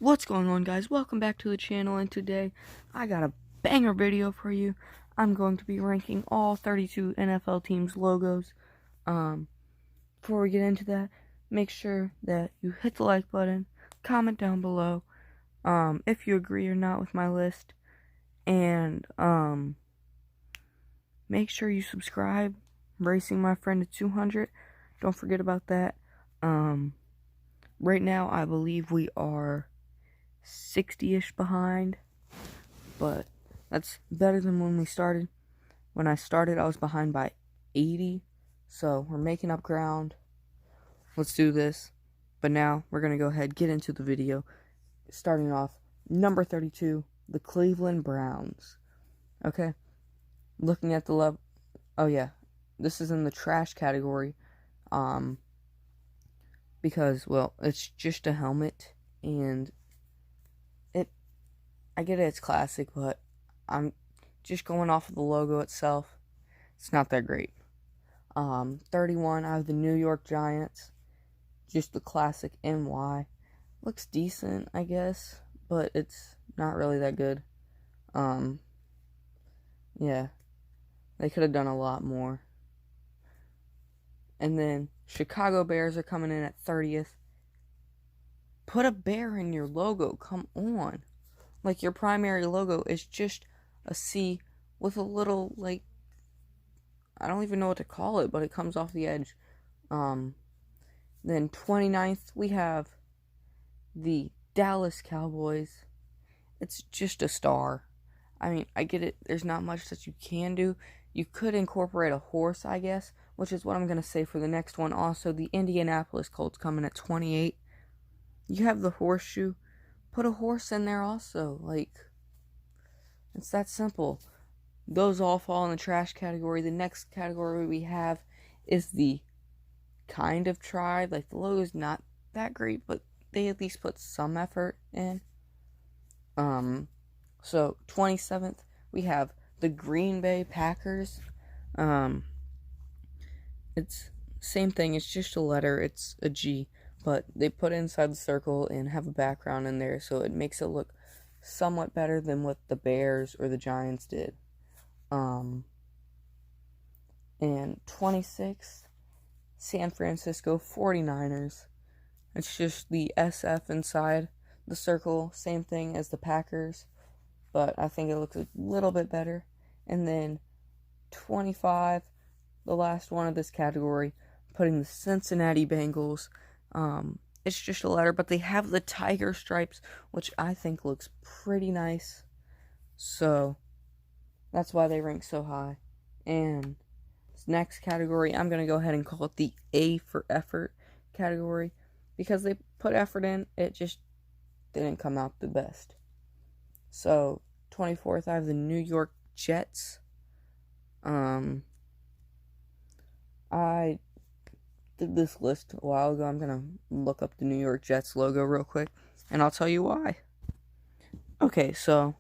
What's going on, guys? Welcome back to the channel, and today I got a banger video for you. I'm going to be ranking all 32 NFL teams' logos. Before we get into that, make sure that you hit the like button, comment down below if you agree or not with my list, and make sure you subscribe. I'm racing my friend to 200. Don't forget about that. Right now I believe we are 60-ish behind, but that's better than when we started. When I started, I was behind by 80, so we're making up ground. Let's do this. But now we're gonna go ahead and get into the video. Starting off, number 32, the Cleveland Browns. Okay, looking at the level. Oh yeah, this is in the trash category. Because, well, it's just a helmet, and I get it, it's classic, but I'm just going off of the logo itself. It's not that great. 31, I have the New York Giants. Just the classic NY. Looks decent, I guess, but it's not really that good. Yeah. They could have done a lot more. And then Chicago Bears are coming in at 30th. Put a bear in your logo, come on. Like, your primary logo is just a C with a little, like, I don't even know what to call it, but it comes off the edge. Then 29th, we have the Dallas Cowboys. It's just a star. I mean, I get it, there's not much that you can do. You could incorporate a horse, I guess, which is what I'm going to say for the next one. Also, the Indianapolis Colts coming at 28. You have the horseshoe. Put a horse in there also. Like, it's that simple. Those all fall in the trash category. The next category we have is the kind of tried. Like, the logo's not that great, but they at least put some effort in. So 27th, we have the Green Bay Packers. It's same thing. It's just a letter. It's a G. But they put it inside the circle and have a background in there, so it makes it look somewhat better than what the Bears or the Giants did. And 26th, San Francisco 49ers. It's just the SF inside the circle, same thing as the Packers, but I think it looks a little bit better. And then 25, the last one of this category, putting the Cincinnati Bengals. It's just a letter, but they have the tiger stripes, which I think looks pretty nice. So that's why they rank so high. And this next category, I'm going to go ahead and call it the A for effort category, because they put effort in, it just didn't come out the best. So 24th, I have the New York Jets. I did this list a while ago. I'm gonna look up the New York Jets logo real quick, and I'll tell you why. Okay, so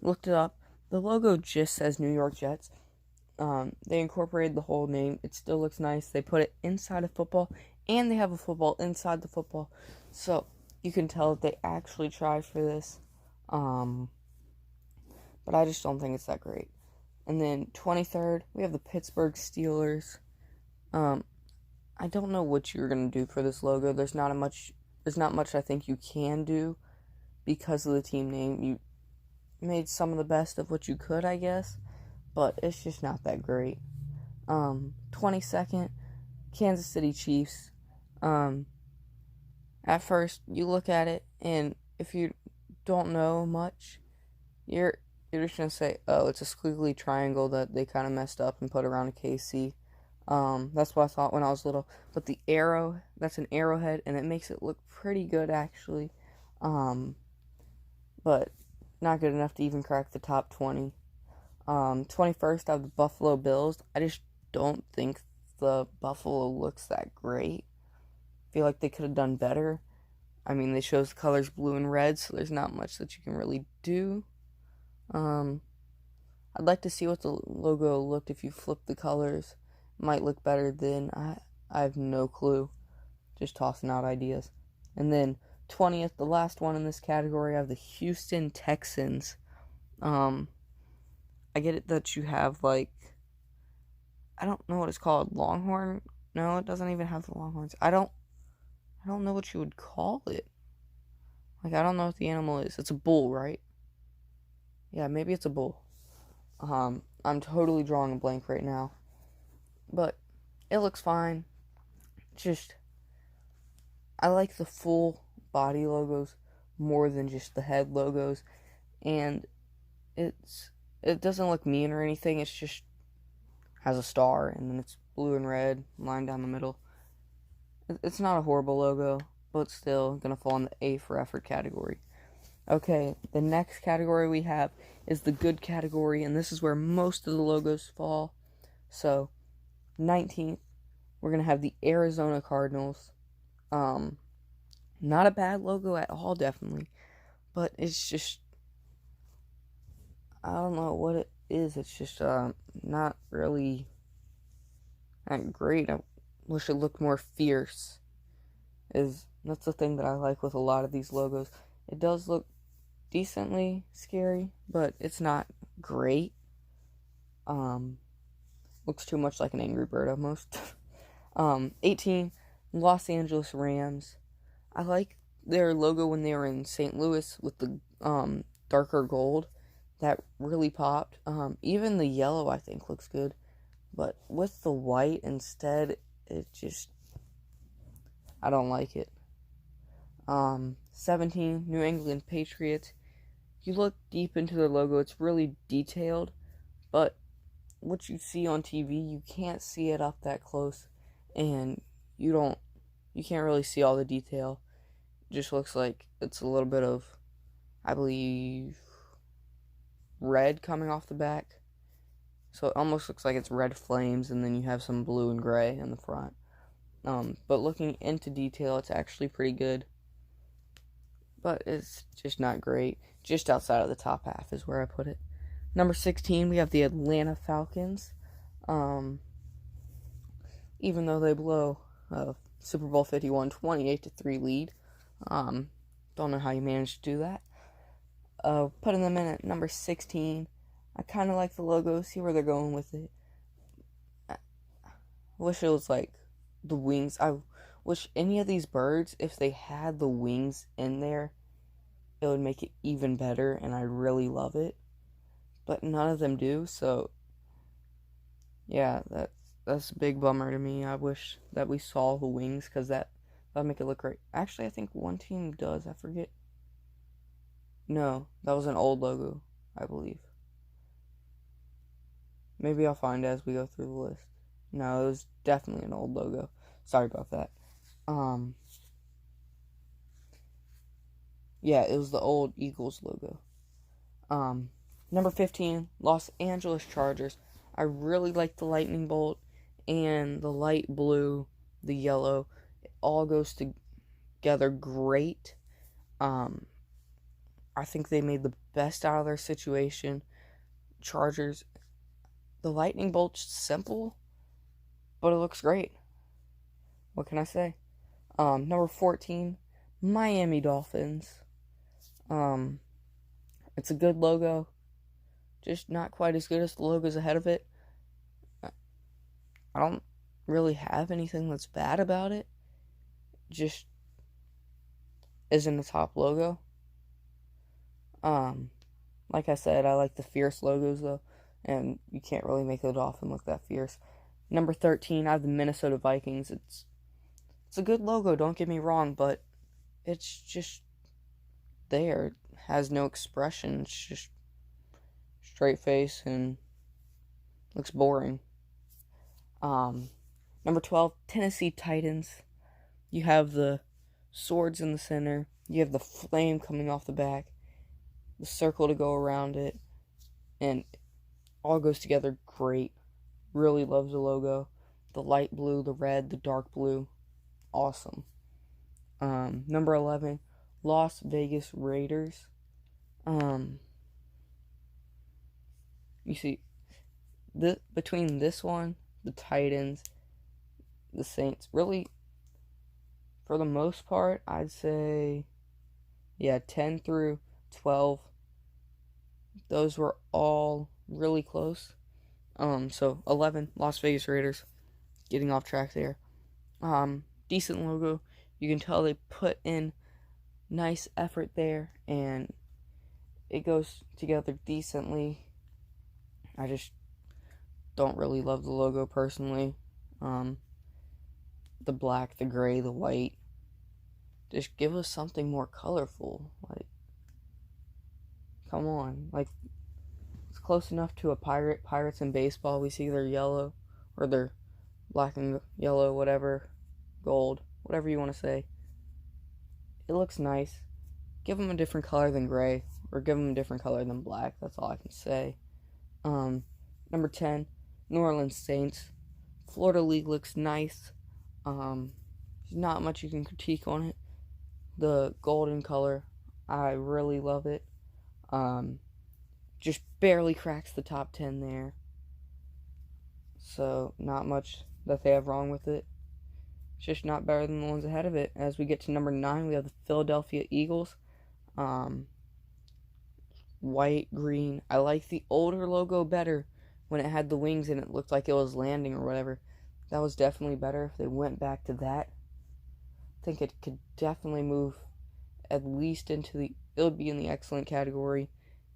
looked it up. The logo just says New York Jets. They incorporated the whole name. It still looks nice. They put it inside of football, and they have a football inside the football, so you can tell that they actually tried for this. But I just don't think it's that great. And then 23rd, we have the Pittsburgh Steelers. I don't know what you're gonna do for this logo. There's not much I think you can do because of the team name. You made some of the best of what you could, I guess, but it's just not that great. 22nd, Kansas City Chiefs. At first you look at it, and if you don't know much, you're just gonna say, oh, it's a squiggly triangle that they kind of messed up and put around a KC. That's what I thought when I was little. But the arrow, that's an arrowhead, and it makes it look pretty good, actually. But not good enough to even crack the top 20. 21st, I have the Buffalo Bills. I just don't think the Buffalo looks that great. I feel like they could have done better. I mean, they chose the colors blue and red, so there's not much that you can really do. I'd like to see what the logo looked if you flipped the colors. Might look better then. I have no clue. Just tossing out ideas. And then 20th, the last one in this category, I have the Houston Texans. I get it that you have, like, I don't know what it's called, Longhorn? No, it doesn't even have the Longhorns. I don't know what you would call it. Like, I don't know what the animal is. It's a bull, right? Yeah, maybe it's a bull. I'm totally drawing a blank right now. But it looks fine. Just, I like the full body logos more than just the head logos. And it doesn't look mean or anything. It's just has a star and then it's blue and red line down the middle. It's not a horrible logo, but still gonna fall in the A for effort category. Okay, the next category we have is the good category, and this is where most of the logos fall. So, 19th, we're going to have the Arizona Cardinals. Not a bad logo at all, definitely. But it's just, I don't know what it is. It's just not really that great. I wish it looked more fierce. That's the thing that I like with a lot of these logos. It does look decently scary, but it's not great. Looks too much like an Angry Bird almost. 18, Los Angeles Rams. I like their logo when they were in St. Louis with the darker gold. That really popped. Even the yellow I think looks good, but with the white instead, it just, I don't like it. 17, New England Patriots. You look deep into their logo, it's really detailed, but what you see on TV, you can't see it up that close, and you can't really see all the detail. It just looks like it's a little bit of, I believe, red coming off the back. So it almost looks like it's red flames, and then you have some blue and gray in the front. But looking into detail, it's actually pretty good. But it's just not great. Just outside of the top half is where I put it. Number 16, we have the Atlanta Falcons. Even though they blow Super Bowl 51 28-3 lead. Don't know how you managed to do that. Putting them in at number 16. I kind of like the logo. See where they're going with it. I wish it was like the wings. I wish any of these birds, if they had the wings in there, it would make it even better, and I really love it. But none of them do, so yeah, that's a big bummer to me. I wish that we saw the wings, because that'd make it look great. Actually, I think one team does. I forget. No, that was an old logo, I believe. Maybe I'll find it as we go through the list. No, it was definitely an old logo. Sorry about that. Yeah, it was the old Eagles logo. Number 15, Los Angeles Chargers. I really like the lightning bolt and the light blue, the yellow. It all goes together great. I think they made the best out of their situation. Chargers, the lightning bolt's simple, but it looks great. What can I say? Number 14, Miami Dolphins. It's a good logo, just not quite as good as the logos ahead of it. I don't really have anything that's bad about it. Just isn't a top logo. Like I said, I like the fierce logos though, and you can't really make the Dolphin look that fierce. Number 13, I have the Minnesota Vikings. It's a good logo, don't get me wrong, but it's just there. It has no expression. It's just straight face and looks boring. Number 12, Tennessee Titans. You have the swords in the center. You have the flame coming off the back. The circle to go around it. And it all goes together great. Really love the logo. The light blue, the red, the dark blue. Awesome. Number 11, Las Vegas Raiders. You see, between this one, the Titans, the Saints, really, for the most part, I'd say Yeah, 10 through 12, those were all really close. So 11, Las Vegas Raiders, getting off track there. Decent logo. You can tell they put in nice effort there, and it goes together decently. I just don't really love the logo personally. The black, the gray, the white. Just give us something more colorful. Like, come on. Like, it's close enough to a pirate. Pirates in baseball, we see their yellow, or their black and yellow, whatever, gold, whatever you want to say. It looks nice. Give them a different color than gray, or give them a different color than black. That's all I can say. Number 10, New Orleans Saints. Florida League looks nice. There's not much you can critique on it. The golden color, I really love it. Just barely cracks the top 10 there. So, not much that they have wrong with it. It's just not better than the ones ahead of it. As we get to number 9, we have the Philadelphia Eagles. White, green. I like the older logo better when it had the wings and it looked like it was landing or whatever. That was definitely better if they went back to that. I think it could definitely move at least into the... It would be in the excellent category.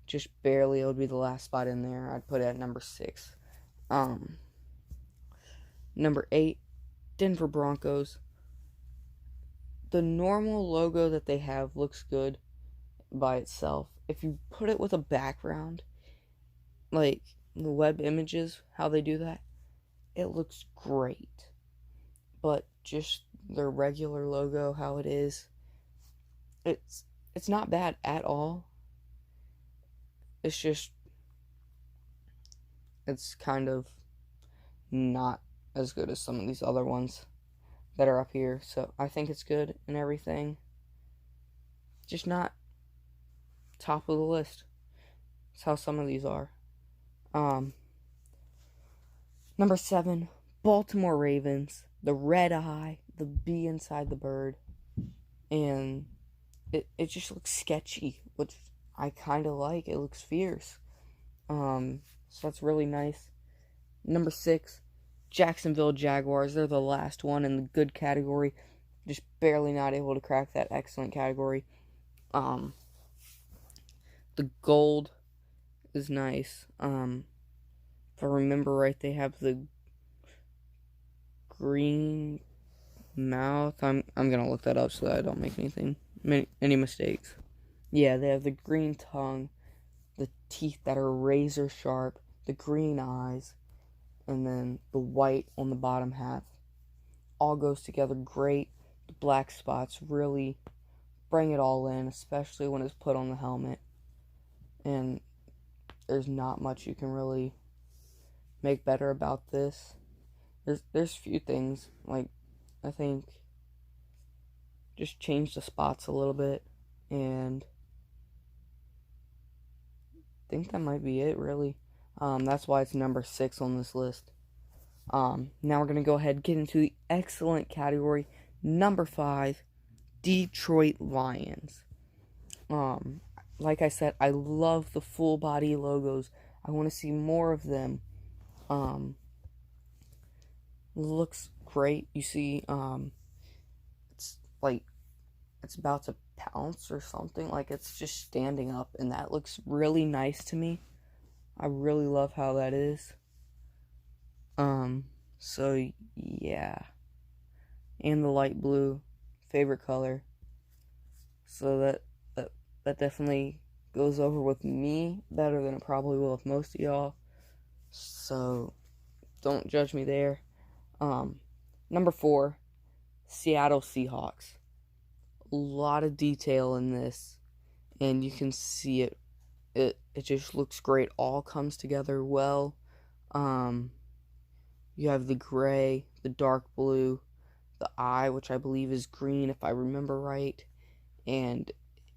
Just barely. It would be the last spot in there. I'd put it at number 6. Number 8, Denver Broncos. The normal logo that they have looks good by itself. If you put it with a background, like the web images, how they do that, it looks great. But just their regular logo, how it is, it's not bad at all. It's just, it's kind of not as good as some of these other ones that are up here. So I think it's good and everything. Just not top of the list. That's how some of these are. Number 7, Baltimore Ravens. The red eye, the bee inside the bird. And it just looks sketchy, which I kind of like. It looks fierce. So that's really nice. Number 6, Jacksonville Jaguars. They're the last one in the good category. Just barely not able to crack that excellent category. The gold is nice. If I remember right, they have the green mouth. I'm gonna look that up so that I don't make any mistakes. Yeah, they have the green tongue, the teeth that are razor sharp, the green eyes, and then the white on the bottom half. All goes together great. The black spots really bring it all in, especially when it's put on the helmet. And there's not much you can really make better about this. There's few things, like, I think just change the spots a little bit, and I think that might be it, really. That's why it's number 6 on this list. Now we're going to go ahead and get into the excellent category. Number 5, Detroit Lions. Like I said, I love the full body logos. I want to see more of them. Looks great. You see, it's like it's about to pounce or something. Like it's just standing up, and that looks really nice to me. I really love how that is. So yeah. And the light blue, favorite color. So that definitely goes over with me better than it probably will with most of y'all. So don't judge me there. Number 4, Seattle Seahawks. A lot of detail in this, and you can see it. It just looks great. All comes together well. You have the gray, the dark blue, the eye, which I believe is green if I remember right, and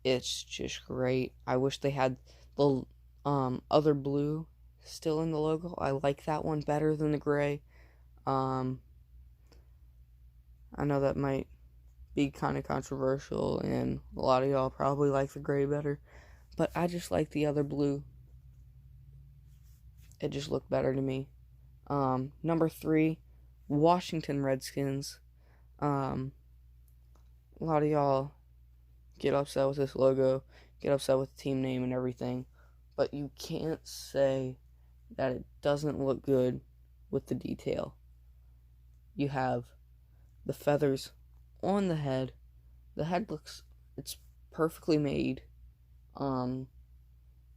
it's just great. I wish they had the other blue still in the logo. I like that one better than the gray. I know that might be kind of controversial, and a lot of y'all probably like the gray better, but I just like the other blue. It just looked better to me. Number 3, Washington Redskins. A lot of y'all get upset with this logo, get upset with the team name and everything, but you can't say that it doesn't look good with the detail. You have the feathers on the head. The head it's perfectly made. The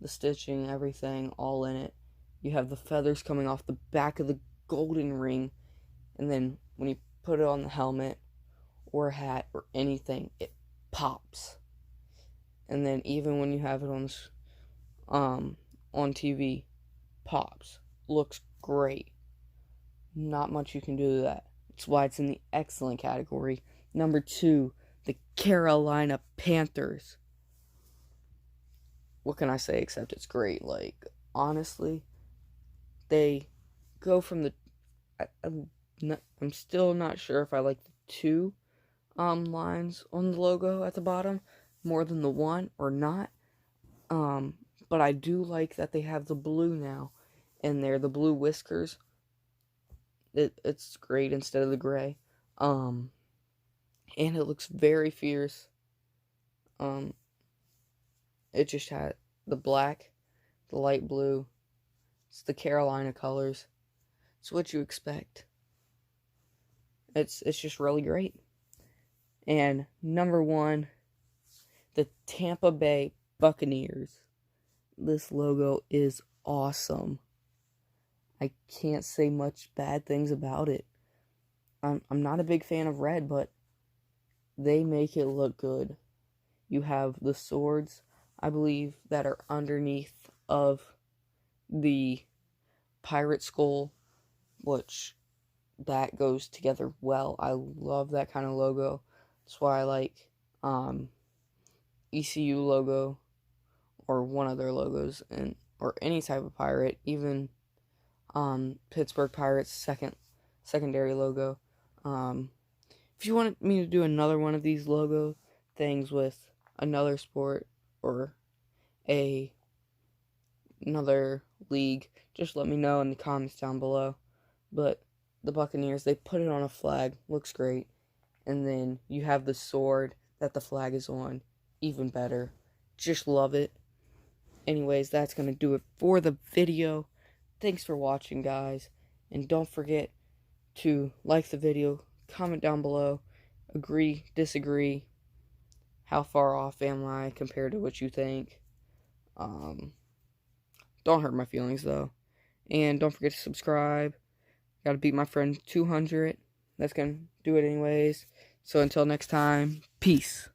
stitching, everything, all in it. You have the feathers coming off the back of the golden ring, and then when you put it on the helmet or hat or anything, it pops. And then even when you have it on TV, pops. Looks great. Not much you can do to that. That's why it's in the excellent category. Number 2, the Carolina Panthers. What can I say except it's great? Like, honestly, they go from the... I'm still not sure if I like the 2 lines on the logo at the bottom more than the 1 or not. But I do like that they have the blue now, and they're the blue whiskers. It's great instead of the gray. And it looks very fierce. It just had the black, the light blue. It's the Carolina colors. It's what you expect. It's just really great. And number 1, the Tampa Bay Buccaneers. This logo is awesome. I can't say much bad things about it. I'm not a big fan of red, but they make it look good. You have the swords, I believe, that are underneath of the pirate skull, which that goes together well. I love that kind of logo. That's why I like ECU logo or one of their logos, and or any type of pirate, even Pittsburgh Pirates secondary logo. If you wanted me to do another one of these logo things with another sport or another league, just let me know in the comments down below. But the Buccaneers, they put it on a flag, looks great. And then you have the sword that the flag is on, even better. Just love it. Anyways, that's going to do it for the video. Thanks for watching, guys. And don't forget to like the video, comment down below, agree, disagree. How far off am I compared to what you think? Don't hurt my feelings, though. And don't forget to subscribe. Gotta beat my friend 200. That's gonna do it anyways. So until next time, peace.